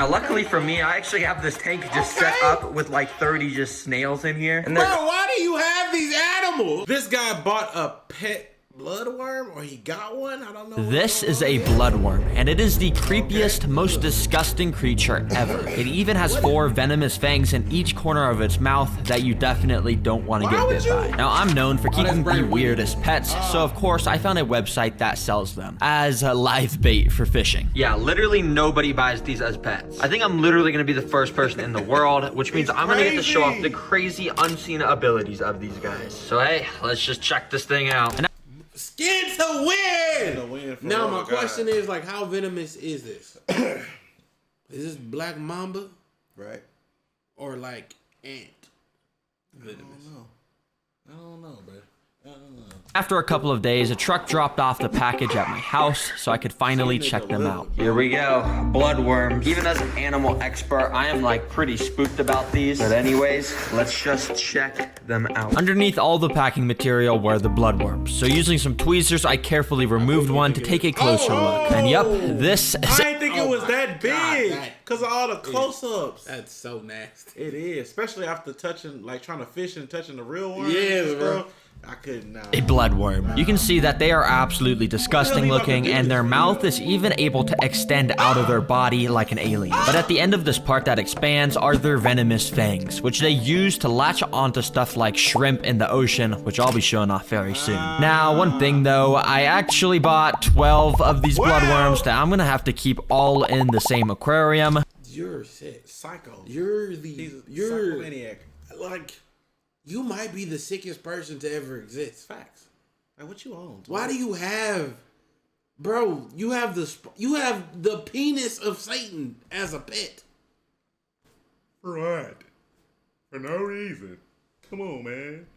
Now, luckily for me, I actually have this tank just set up with like 30 just snails in here. And bro, why do you have these animals? This guy bought a pet bloodworm, or he got one? I don't know. This is a bloodworm, and it is the creepiest, most disgusting creature ever. It even has 4 venomous fangs in each corner of its mouth that you definitely don't want to get bit by. Now, I'm known for keeping the weirdest pets, so of course I found a website that sells them as a live bait for fishing. yeah, literally nobody buys these as pets. I think I'm literally gonna be the first person in the world, which means I'm gonna get to show off the crazy unseen abilities of these guys. So hey, let's just check this thing out. Skin to win! Now my question is, like, how venomous is this? Is this black mamba? Right. Or like ant venomous? I don't know, bro. I don't know. After a couple of days, a truck dropped off the package at my house so I could finally check them out. Here we go, bloodworms. Even as an animal expert, I am like pretty spooked about these. But anyways, let's just check them out. Underneath all the packing material were the bloodworms. So using some tweezers, I carefully removed one to take a closer look. And yup, this is I didn't think it was that big because of all the close-ups. That's so nasty. It is, especially after touching, like trying to fish and touching the real worms. Yeah, bro. I couldn't. a bloodworm. You can see that they are absolutely disgusting looking, and their mouth is even able to extend out of their body like an alien. But at the end of this part that expands are their venomous fangs, which they use to latch onto stuff like shrimp in the ocean, which I'll be showing off very soon. Now, one thing though, I actually bought 12 of these bloodworms that I'm gonna have to keep all in the same aquarium. You're sick. Psycho. You're psychomaniac. like, you might be the sickest person to ever exist. Facts. Like, what you own? Why do you have, bro? You have the penis of Satan as a pet. For what? For no reason. Come on, man.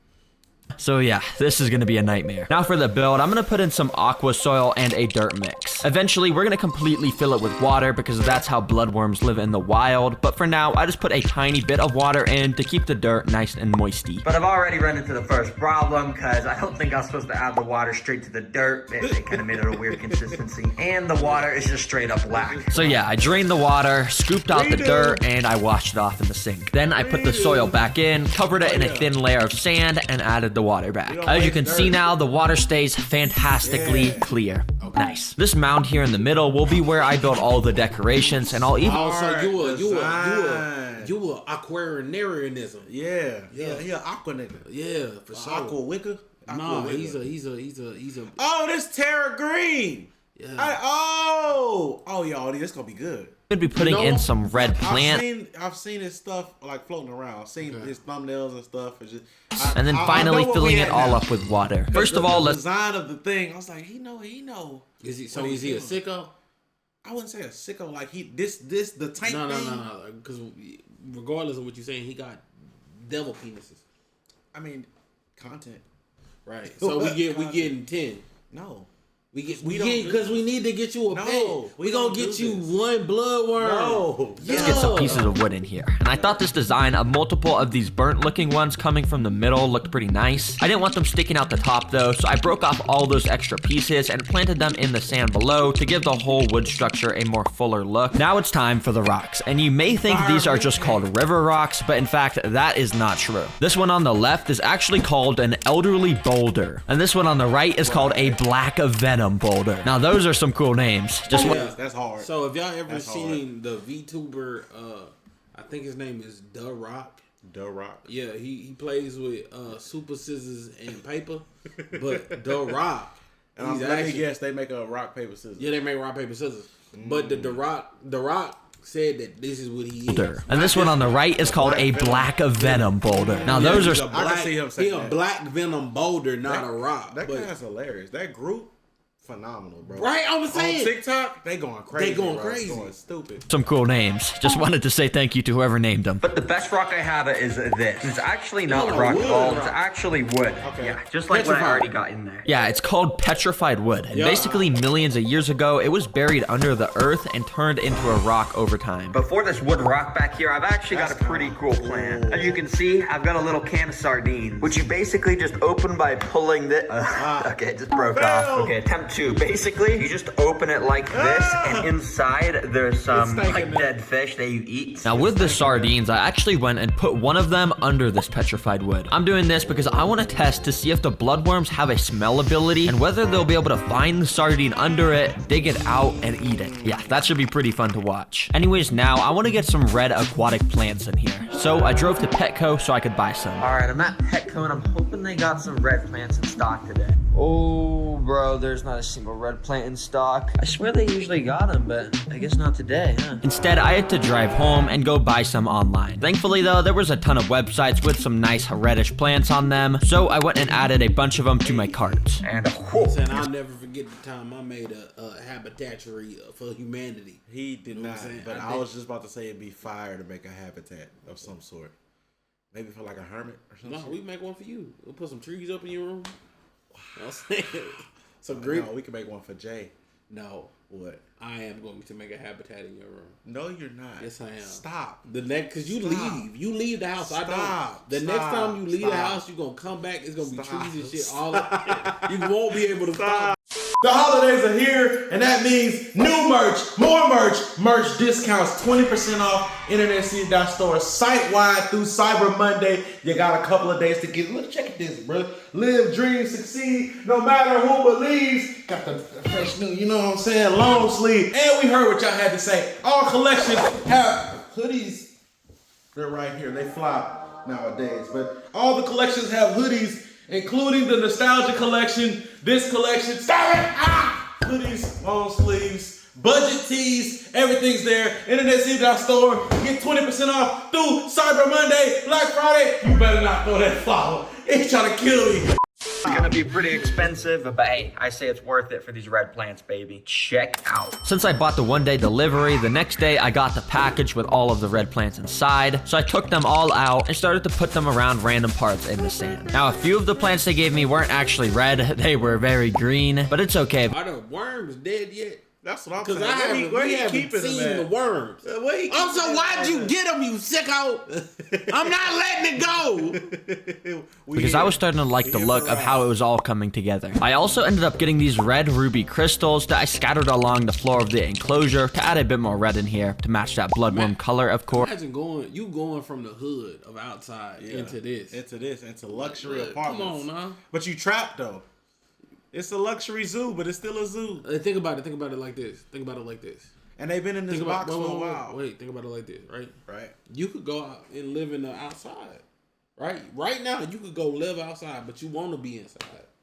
So yeah, this is gonna be a nightmare. Now for the build, I'm gonna put in some aqua soil and a dirt mix. Eventually, we're gonna completely fill it with water because that's how bloodworms live in the wild. But for now, I just put a tiny bit of water in to keep the dirt nice and moisty. But I've already run into the first problem because I don't think I was supposed to add the water straight to the dirt. It kind of made it a weird consistency. And the water is just straight up black. So yeah, I drained the water, scooped out the dirt, and I washed it off in the sink. Then I put the soil back in, covered it in a thin layer of sand, and added the water back. As you can see now, the water stays fantastically clear. Nice. This mound here in the middle will be where I build all the decorations, and I'll even... Also, you a aquarianism. Yeah, he an aqua nigga. Yeah, for sure. Aqua wicker. No, he's a. Oh, this TerraGreen. Yeah. Oh, y'all, this gonna be good. I'm gonna be putting in some red plant. I've seen his stuff like floating around. I've seen his thumbnails and stuff. It's just, and then finally filling it all up with water. First of all, the let's... design of the thing. I was like, he know. Is he a sicko? I wouldn't say a sicko. Like the tank. No. Because regardless of what you're saying, he got devil penises. I mean, content. Right. So we getting 10. No. Because we need to get you a pet. We gonna get you one bloodworm. No. Let's get some pieces of wood in here. And I thought this design of multiple of these burnt looking ones coming from the middle looked pretty nice. I didn't want them sticking out the top though, so I broke off all those extra pieces and planted them in the sand below to give the whole wood structure a more fuller look. Now it's time for the rocks. And you may think these are just called river rocks, but in fact, that is not true. This one on the left is actually called an elderly boulder. And this one on the right is called a black venom boulder. Now those are some cool names. That's hard. So if y'all ever seen the VTuber, I think his name is The Rock. The Rock. Yeah, he plays with super scissors and paper, but The Rock. And let me guess, they make a rock paper scissors. Yeah, they make rock paper scissors. But the Rock said that this is what he is. And this one on the right is called a black venom boulder. Now those are... I can see him saying a black venom boulder, not a rock. That guy's hilarious. That group, phenomenal, bro. Right, I was saying. On TikTok, they going crazy. Going stupid. Some cool names. Just wanted to say thank you to whoever named them. But the best rock I have is this. It's actually not rock at all. It's actually wood. Okay. Yeah, just like what I already got in there. Yeah, it's called petrified wood. And basically millions of years ago, it was buried under the earth and turned into a rock over time. But for this wood rock back here, I've actually got a pretty cool plan. As you can see, I've got a little can of sardines, which you basically just open by pulling the... okay, it just broke off. Okay, attempt 2. too. Basically, you just open it like this, and inside there's some like dead fish that you eat. Now with the sardines, I actually went and put one of them under this petrified wood. I'm doing this because I want to test to see if the bloodworms have a smell ability and whether they'll be able to find the sardine under it, dig it out, and eat it. Yeah, that should be pretty fun to watch. Anyways, now I want to get some red aquatic plants in here. So I drove to Petco so I could buy some. All right, I'm at Petco and I'm hoping they got some red plants in stock today. Oh, bro, there's not a single red plant in stock. I swear they usually got them, but I guess not today, huh? Instead, I had to drive home and go buy some online. Thankfully, though, there was a ton of websites with some nice reddish plants on them, so I went and added a bunch of them to my cart. And I'll never forget the time I made a habitatary for humanity. He did You know not, what I'm saying? but I I did. was just about to say it'd be fire to make a habitat of some sort. Maybe for like a hermit or something. No, we make one for you. We'll put some trees up in your room. You know what I'm saying? Some green. No, we can make one for Jay. No, What? I am going to make a habitat in your room. No, you're not. Yes, I am. Stop. The next, cause you leave. You leave the house. I Stop. don't. The next Stop. time you leave the Stop. house, you're gonna come back. It's gonna be Stop. trees and shit all up. You won't be able to stop. The holidays are here, and that means new merch, more merch discounts, 20% off InternetCity.store site-wide through Cyber Monday. You got a couple of days to get. Look, check this, bro. Live, dream, succeed, no matter who believes. Got the fresh new, you know what I'm saying, long sleeve. And we heard what y'all had to say. All collections have hoodies. They're right here. They fly nowadays. But all the collections have hoodies, including the Nostalgia Collection, this collection, stop it! Hoodies, long sleeves, budget tees, everything's there. InternetCity.store, get 20% off through Cyber Monday, Black Friday. You better not throw that flower. It's trying to kill me. it's gonna be pretty expensive, but hey, I say it's worth it for these red plants, baby. Check out. Since I bought the one-day delivery, the next day I got the package with all of the red plants inside, so I took them all out and started to put them around random parts in the sand. Now, a few of the plants they gave me weren't actually red, they were very green, but it's okay. Are the worms dead yet? That's what I'm Because saying. we haven't seen the worms. So why'd you get them, you sicko? I'm not letting it go. Because I was starting to like the look of how it was all coming together. I also ended up getting these red ruby crystals that I scattered along the floor of the enclosure to add a bit more red in here to match that bloodworm color, of course. Imagine going from the hood of outside into this. Into luxury Come apartments. on, now. But you trapped though. It's a luxury zoo, but it's still a zoo. Think about it like this. And they've been in this box for a while. Wait, think about it like this, right? Right. You could go out and live in the outside, right? Right now, you could go live outside, but you want to be inside.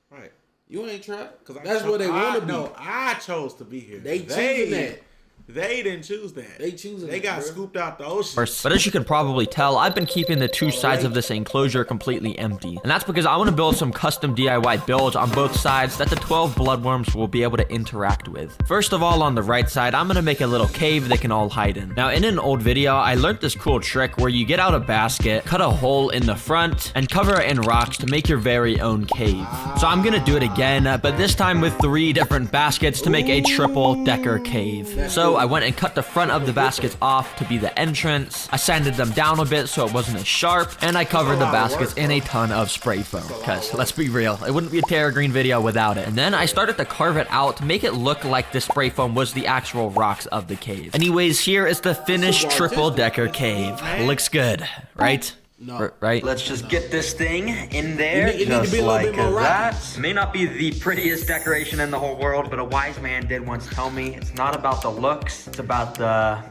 Right. You ain't trapped. Because That's where they want to be. No, I chose to be here. They choosing that. They didn't choose that. They choosing They that, got bro. scooped out the ocean. But as you can probably tell, I've been keeping the two sides of this enclosure completely empty. And that's because I want to build some custom DIY builds on both sides that the 12 bloodworms will be able to interact with. First of all, on the right side, I'm going to make a little cave they can all hide in. Now, in an old video, I learned this cool trick where you get out a basket, cut a hole in the front, and cover it in rocks to make your very own cave. So I'm going to do it again, but this time with 3 different baskets to make a triple-decker cave. So I went and cut the front of the baskets off to be the entrance. I sanded them down a bit so it wasn't as sharp, and I covered the baskets in a ton of spray foam. Because, let's be real, it wouldn't be a TerraGreen video without it. And then I started to carve it out to make it look like the spray foam was the actual rocks of the cave. Anyways, here is the finished triple-decker cave. Looks good, right? No. Right? Let's just get this thing in there, It need to just be a little like bit more that. rocky. May not be the prettiest decoration in the whole world, but a wise man did once tell me it's not about the looks, it's about the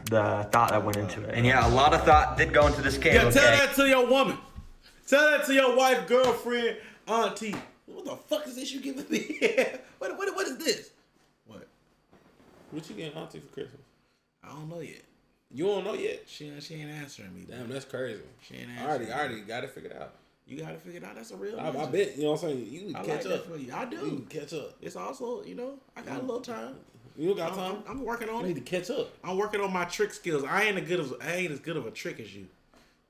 thought that went into it. And yeah, a lot of thought did go into this cave. Yeah, okay? tell that to your woman. Tell that to your wife, girlfriend, auntie. What the fuck is this you giving me? What is this? What? What you getting auntie for Christmas? I don't know yet. You don't know yet? She ain't answering me. Damn, that's crazy. She ain't I answering. already got it figured out. You got to figure it out. That's a real. I legend. bet, you know what I'm saying? You can I catch like up. that for you. I do. You can catch up. It's also, I got a little time. You don't got time? I'm working on You need it. to catch up. I'm working on my trick skills. I ain't as good of a trick as you.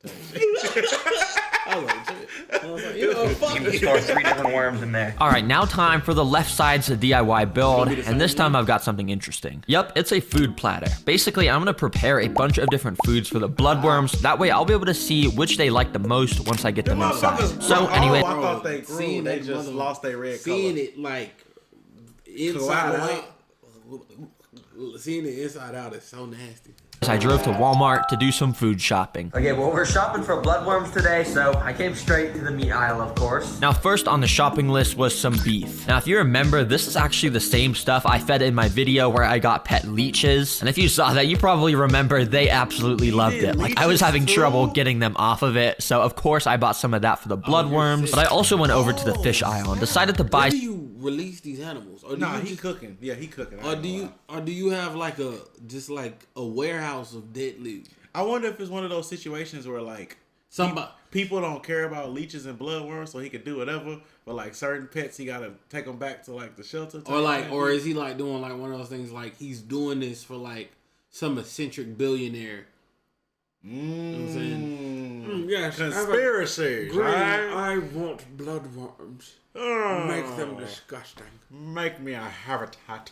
I was like, shit. I was like, you know, fuck You it. store 3 different worms in there. Alright, now time for the left side's DIY build, and this time I've got something interesting. Yup, it's a food platter. Basically, I'm gonna prepare a bunch of different foods for the bloodworms, that way I'll be able to see which they like the most once I get them inside. So anyway, I thought they grew. Seeing They that just mother- lost their red Seeing color. it like inside out. Seeing the inside out is so nasty. I drove to Walmart to do some food shopping. Okay, well, we're shopping for bloodworms today, so I came straight to the meat aisle, of course. Now, first on the shopping list was some beef. Now, if you remember, this is actually the same stuff I fed in my video where I got pet leeches. And if you saw that, you probably remember they absolutely loved it. Like, I was having trouble getting them off of it. So, of course, I bought some of that for the bloodworms. But I also went over to the fish aisle and decided to buy... Where do you release these animals? Or do Nah, you he just, cooking. Yeah, he cooking. or do you have like a warehouse of dead leaves? I wonder if it's one of those situations where like Somebody people don't care about leeches and bloodworms, so he can do whatever. But like certain pets, he gotta take them back to like the shelter. or is he like doing like one of those things like he's doing this for like some eccentric billionaire? You know what I'm saying? Yes, Conspiracy. I want bloodworms. Make them disgusting. Make me a habitat.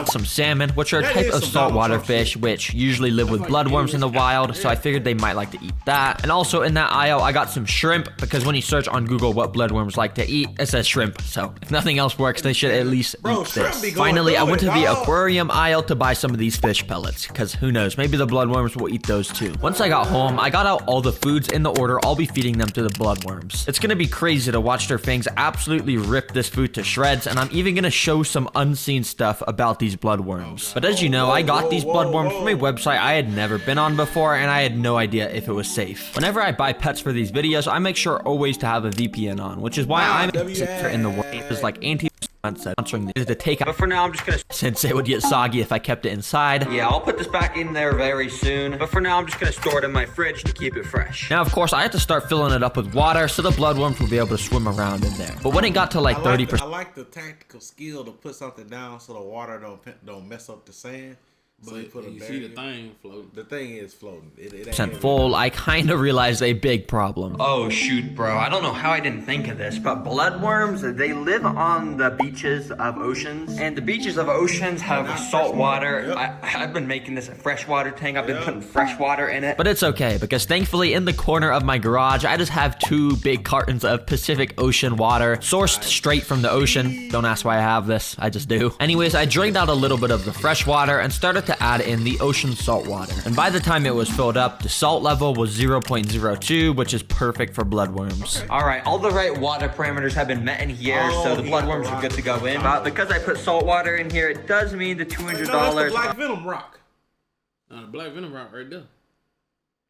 some salmon, which are a That type is of some saltwater Donald Trump fish, which usually live with bloodworms in the wild, so I figured they might like to eat that. And also in that aisle, I got some shrimp, because when you search on Google what bloodworms like to eat, it says shrimp. So if nothing else works, they should at least eat shrimp be this. going Finally, I through went to it, the dog. aquarium aisle to buy some of these fish pellets, because who knows, maybe the bloodworms will eat those too. Once I got home, I got out all the foods in the order I'll be feeding them to the bloodworms. It's gonna be crazy to watch their fangs absolutely rip this food to shreds, and I'm even gonna show some unseen stuff about these bloodworms. But as you know, I got these bloodworms from a website I had never been on before, and I had no idea if it was safe. Whenever I buy pets for these videos, I make sure always to have a VPN on, which is why I'm in the world is like sponsoring the takeout. But for now, I'm just gonna... Since it would get soggy if I kept it inside. Yeah, I'll put this back in there very soon. But for now, I'm just gonna store it in my fridge to keep it fresh. Now, of course, I had to start filling it up with water so the bloodworms will be able to swim around in there. But when it got to like 30%, I like the tactical skill to put something down so the water don't mess up the sand. So But put a you see the barrier. thing floating. The thing is floating. It ain't heavy. full, I kind of realized a big problem. Oh shoot, bro. I don't know how I didn't think of this, but bloodworms, they live on the beaches of oceans. And the beaches of oceans have salt water. Yep. I've been making this a freshwater tank. I've been putting fresh water in it. But it's okay, because thankfully in the corner of my garage, I just have 2 big cartons of Pacific Ocean water, sourced straight from the ocean. Don't ask why I have this, I just do. Anyways, I drained out a little bit of the fresh water and started to add in the ocean salt water. And by the time it was filled up, the salt level was 0.02, which is perfect for bloodworms. All right, all the right water parameters have been met in here, so the bloodworms are good to go in. But because I put salt water in here, it does mean the $200. No, that's the black venom rock. The black venom rock right there.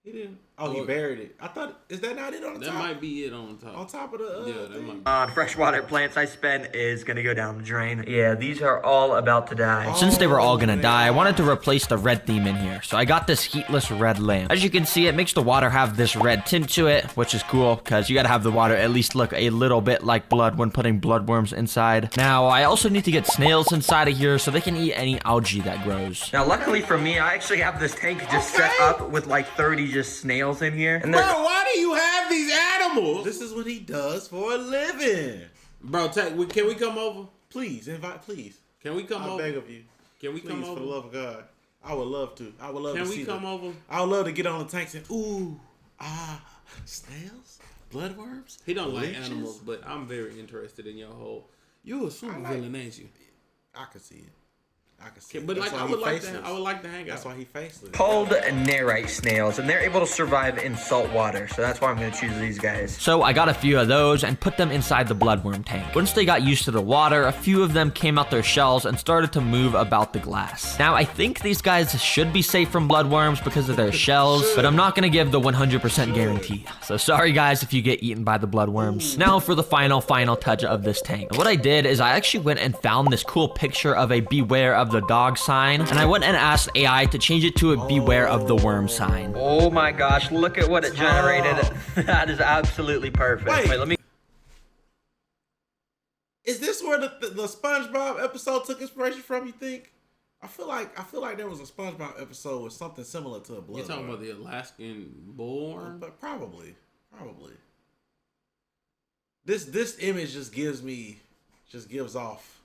He didn't. Oh, he buried it. I thought, is that not it on the That top? might be it on top. On top of the. Yeah, that thing? might be. Freshwater plants I spent is gonna go down the drain. Yeah, these are all about to die. Since they were all gonna die, I wanted to replace the red theme in here, so I got this heatless red lamp. As you can see, it makes the water have this red tint to it, which is cool, because you gotta have the water at least look a little bit like blood when putting bloodworms inside. Now, I also need to get snails inside of here so they can eat any algae that grows. Now, luckily for me, I actually have this tank just set up with like 30 just snails in here. And Bro, why do you have these animals? This is what he does for a living. Bro, can we come over? Please invite. Please. Can we come I over? beg of you. Can we Please, come for over? the love of God. I would love to. I would love Can to we see come over? I would love to get on the tank and snails, bloodworms. He don't like leeches? animals, but I'm very interested in your whole. You a super villain, ain't you? I can see it. I can see it. But That's like, why I he would like faceless. to. I would like to hang That's out. why he faceless. called narite snails, and they're able to survive in salt water. So that's why I'm gonna choose these guys. So I got a few of those and put them inside the bloodworm tank. Once they got used to the water, a few of them came out their shells and started to move about the glass. Now, I think these guys should be safe from bloodworms because of their shells, but I'm not gonna give the 100% guarantee. So sorry guys if you get eaten by the bloodworms. Now for the final touch of this tank. And what I did is I actually went and found this cool picture of a beware of the dog sign, and I went and asked AI to change it to a beware of the worm sign. Oh my gosh, look at what it generated. That is absolutely perfect. Wait, let me... Is this where the SpongeBob episode took inspiration from? You think? I feel like there was a SpongeBob episode with something similar to a blood. You talking about the Alaskan bullworm? But probably. This image just gives off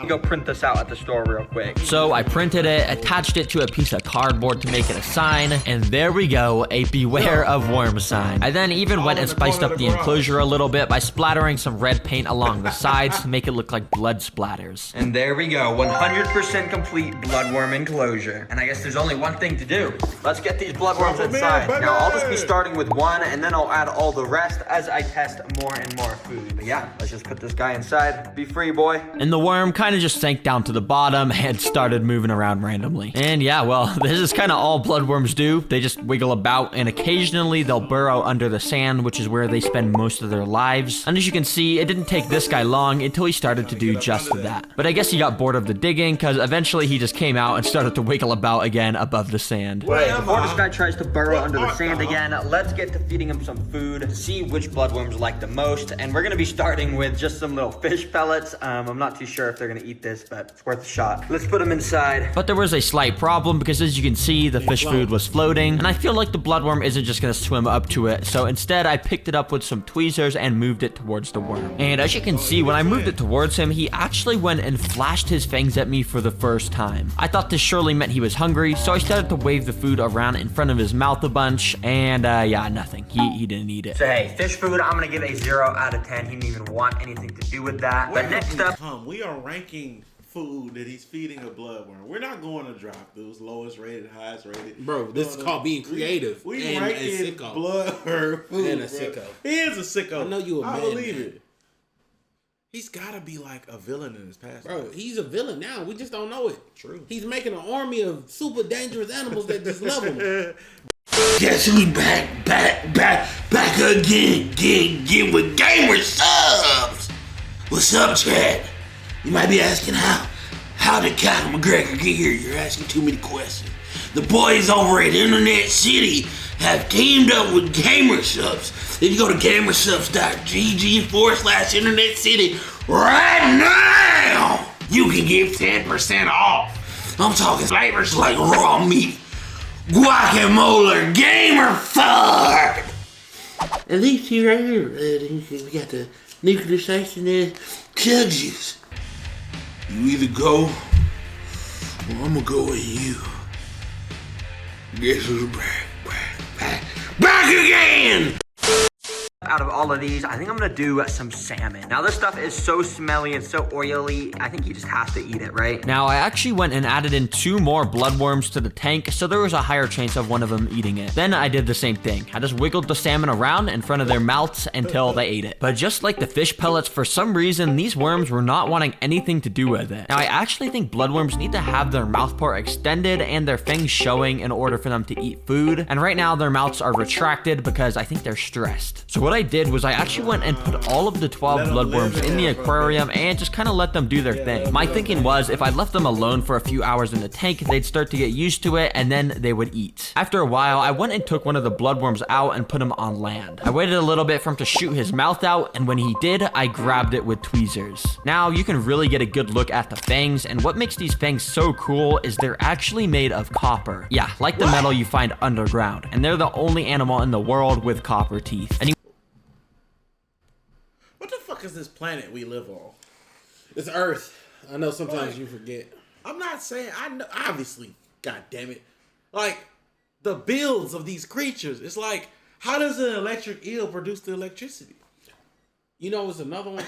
Go print this out at the store real quick. So I printed it, attached it to a piece of cardboard to make it a sign, and there we go, a beware of worm sign. I then even went and spiced up the enclosure a little bit by splattering some red paint along the sides to make it look like blood splatters. And there we go, 100% complete bloodworm enclosure. And I guess there's only one thing to do. Let's get these bloodworms inside. Now I'll just be starting with one, and then I'll add all the rest as I test more and more food. But yeah, let's just put this guy inside. Be free, boy. And the worm kind of just sank down to the bottom and started moving around randomly. And yeah, well, this is kind of all bloodworms do. They just wiggle about, and occasionally they'll burrow under the sand, which is where they spend most of their lives. And as you can see, it didn't take this guy long until he started to do just that. But I guess he got bored of the digging, because eventually he just came out and started to wiggle about again above the sand. Wait, before this guy tries to burrow under the sand again, let's get to feeding him some food, see which bloodworms like the most. And we're gonna be starting with just some little fish pellets. I'm not too sure if they're gonna eat this, but it's worth a shot. Let's put them inside. But there was a slight problem, because as you can see, the fish food was floating, and I feel like the bloodworm isn't just gonna swim up to it. So instead, I picked it up with some tweezers and moved it towards the worm. And as you can see, when I moved it towards him, he actually went and flashed his fangs at me for the first time. I thought this surely meant he was hungry, so I started to wave the food around in front of his mouth a bunch, and yeah, nothing. He didn't eat it. So hey, fish food, I'm gonna give a 0 out of 10. He didn't even want anything to do with that. But next up, we are ranking food that he's feeding a bloodworm. We're not going to drop those lowest rated, highest rated. Bro, this is called being creative. We ranking bloodworm food. And a sicko. He is a sicko. I know you a man. I believe it. He's got to be like a villain in his past. Bro, he's a villain now. We just don't know it. True. He's making an army of super dangerous animals that just love him. Guess who's back again with gamer subs. What's up, Chad? You might be asking how did Conor McGregor get here? You're asking too many questions. The boys over at InternetCity have teamed up with gamer subs. If you go to gamersubs.gg/InternetCity right now, you can get 10% off. I'm talking flavors like raw meat, guacamole, gamer fart. And these two right here, we got the nuclear station and chug juice. You either go, or I'm gonna go with you. Guess who's back again! out of all of these, I think I'm gonna do some salmon. Now this stuff is so smelly and so oily, I think he just has to eat it, right? Now I actually went and added in 2 more bloodworms to the tank, so there was a higher chance of one of them eating it. Then I did the same thing. I just wiggled the salmon around in front of their mouths until they ate it. But just like the fish pellets, for some reason, these worms were not wanting anything to do with it. Now I actually think bloodworms need to have their mouth part extended and their fangs showing in order for them to eat food. And right now their mouths are retracted because I think they're stressed. So what I did was I actually went and put all of the 12 bloodworms in the aquarium and just kind of let them do their thing. My thinking was if I left them alone for a few hours in the tank, they'd start to get used to it and then they would eat. After a while, I went and took one of the bloodworms out and put him on land. I waited a little bit for him to shoot his mouth out, and when he did, I grabbed it with tweezers. Now you can really get a good look at the fangs, and what makes these fangs so cool is they're actually made of copper. Yeah, like the metal you find underground, and they're the only animal in the world with copper teeth. What the fuck is this planet we live on? It's Earth. I know sometimes you forget. I'm not saying, I know, obviously, god damn it. Like, the builds of these creatures, it's like, how does an electric eel produce the electricity? You know, it's another one.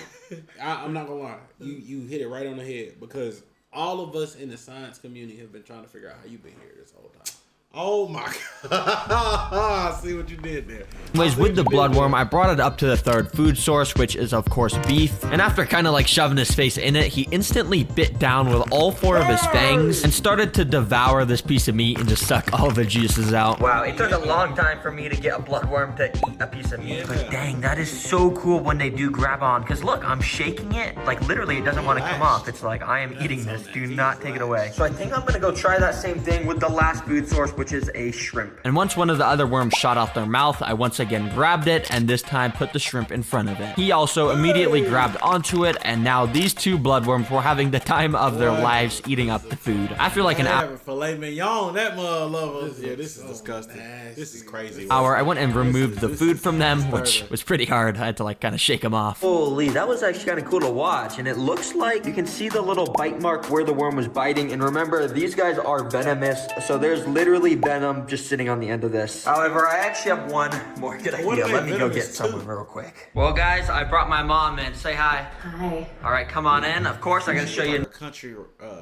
I'm not gonna lie. You hit it right on the head, because all of us in the science community have been trying to figure out how you've been here this whole time. Oh my god. See what you did there. Anyways, with the bloodworm, I brought it up to the 3rd food source, which is of course beef. And after kind of like shoving his face in it, he instantly bit down with all 4 of his fangs and started to devour this piece of meat and just suck all the juices out. Wow, it took a long time for me to get a bloodworm to eat a piece of meat. But dang, that is so cool when they do grab on. Because look, I'm shaking it. Like literally, it doesn't want to come off. It's like, I am eating this. Do not take it away. So I think I'm going to go try that same thing with the last food source, which which is a shrimp. And once one of the other worms shot out their mouth, I once again grabbed it and this time put the shrimp in front of it. He also immediately grabbed onto it, and now these two bloodworms were having the time of their lives eating up the food. After like an hour, filet mignon, that mother lover. Yeah, this is disgusting. This is crazy. I went and removed the food from them, which was pretty hard. I had to like kind of shake them off. Holy, that was actually kind of cool to watch, and it looks like you can see the little bite mark where the worm was biting. And remember, these guys are venomous, so there's literally venom just sitting on the end of this. However, I actually have one more good idea. Let me go get someone real quick. Well, guys, I brought my mom in. Say hi. Hi. All right, come on in. Of course, I gotta show you. A country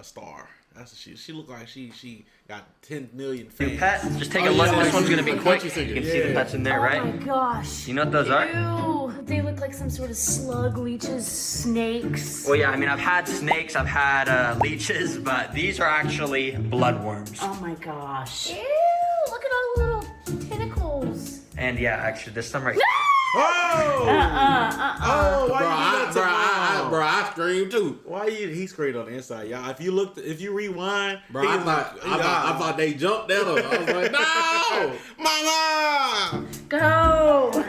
star. That's what she looked like. She got 10 million New fans. pet. Just take a look. This one's gonna be quick. You can see the pets in there, Oh right? my gosh. You know what those are? Ew. They look like some sort of slug, leeches, snakes. Well, yeah, I mean, I've had snakes, I've had leeches, but these are actually bloodworms. Oh my gosh. Ew, look at all the little tentacles. And yeah, actually, there's some right here. Oh! Oh, why bro, I screamed too. Why he screamed on the inside, y'all? If you rewind, Bro, I thought they jumped at him. I was like, no, mama. Go.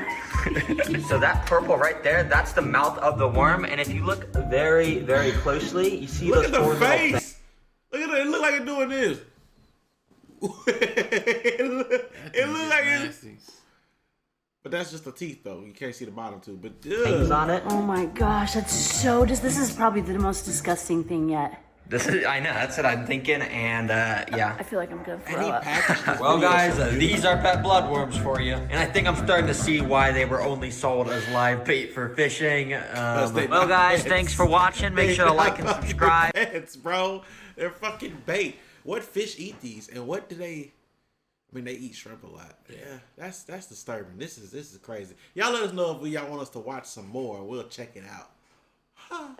So that purple right there, that's the mouth of the worm. And if you look very, very closely, you see Look those at four the little face. things. Look at it. It look like it's doing this. it look like it's. But that's just the teeth, though. You can't see the bottom too. But Things on it. Oh my gosh, that's so. This is probably the most disgusting thing yet. I know, that's what I'm thinking. And yeah. I feel like I'm gonna throw up. Well, guys, these are pet bloodworms for you. And I think I'm starting to see why they were only sold as live bait for fishing. Well, guys, thanks for watching. Make sure to like and subscribe. Pets, bro. They're fucking bait. What fish eat these? And what do they... I mean, they eat shrimp a lot. Yeah, that's disturbing. This is crazy. Y'all let us know if y'all want us to watch some more. We'll check it out. Huh.